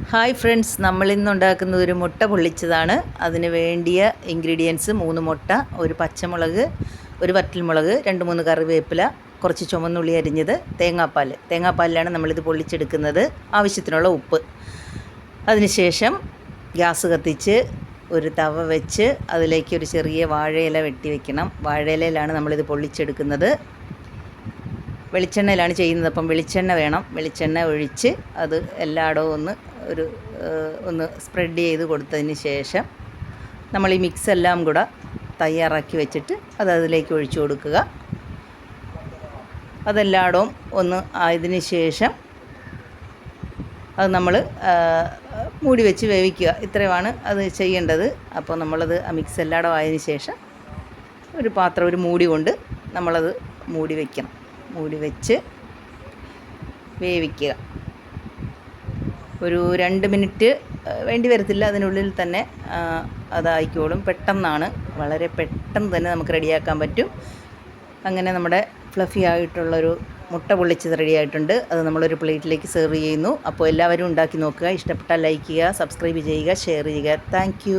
Hi friends, നമ്മളിന്ന് ഉണ്ടാക്കുന്നത് ഒരു മുട്ട പൊള്ളിച്ചതാണ്. അതിന് വേണ്ടിയ ഇൻഗ്രീഡിയൻസ് 3 മുട്ട, ഒരു പച്ചമുളക്, ഒരു വറ്റൽമുളക്, 2-3 കറിവേപ്പില, കുറച്ച് ചുവന്നുള്ളി അരിഞ്ഞത്, തേങ്ങാപ്പാലിലാണ് നമ്മളിത് പൊള്ളിച്ചെടുക്കുന്നത്. ആവശ്യത്തിനുള്ള ഉപ്പ്. അതിനുശേഷം ഗ്യാസ് കത്തിച്ച് ഒരു തവ വെച്ച് അതിലേക്ക് ഒരു ചെറിയ വാഴയില വെട്ടി വെക്കണം. വാഴയിലയിലാണ് നമ്മളിത് പൊള്ളിച്ചെടുക്കുന്നത്. വെളിച്ചെണ്ണയിലാണ് ചെയ്യുന്നത്. അപ്പം വെളിച്ചെണ്ണ വേണം. വെളിച്ചെണ്ണ ഒഴിച്ച് അത് എല്ലായിടവും ഒന്ന് സ്പ്രെഡ് ചെയ്ത് കൊടുത്തതിന് ശേഷം നമ്മൾ ഈ മിക്സ് എല്ലാം കൂടെ തയ്യാറാക്കി വെച്ചിട്ട് അത് അതിലേക്ക് ഒഴിച്ചു കൊടുക്കുക. അതെല്ലായിടവും ഒന്ന് ആയതിന് ശേഷം അത് നമ്മൾ മൂടി വെച്ച് വേവിക്കുക. ഇത്രയുമാണ് അത് ചെയ്യേണ്ടത്. അപ്പോൾ നമ്മളത് ആ മിക്സ് എല്ലായിടവും ആയതിന് ശേഷം ഒരു പാത്രം, ഒരു മൂടി കൊണ്ട് നമ്മളത് മൂടി വയ്ക്കണം. മൂടി വെച്ച് വേവിക്കുക. ഒരു 2 മിനിറ്റ് വേണ്ടി വരത്തില്ല, അതിനുള്ളിൽ തന്നെ അതായിക്കോളും. പെട്ടെന്നാണ്, വളരെ പെട്ടെന്ന് തന്നെ നമുക്ക് റെഡിയാക്കാൻ പറ്റും. അങ്ങനെ നമ്മുടെ ഫ്ലഫി ആയിട്ടുള്ളൊരു മുട്ട പൊള്ളിച്ചത് റെഡി ആയിട്ടുണ്ട്. അത് നമ്മളൊരു പ്ലേറ്റിലേക്ക് സെർവ് ചെയ്യുന്നു. അപ്പോൾ എല്ലാവരും ഉണ്ടാക്കി നോക്കുക. ഇഷ്ടപ്പെട്ടാൽ ലൈക്ക് ചെയ്യുക, സബ്സ്ക്രൈബ് ചെയ്യുക, ഷെയർ ചെയ്യുക. താങ്ക്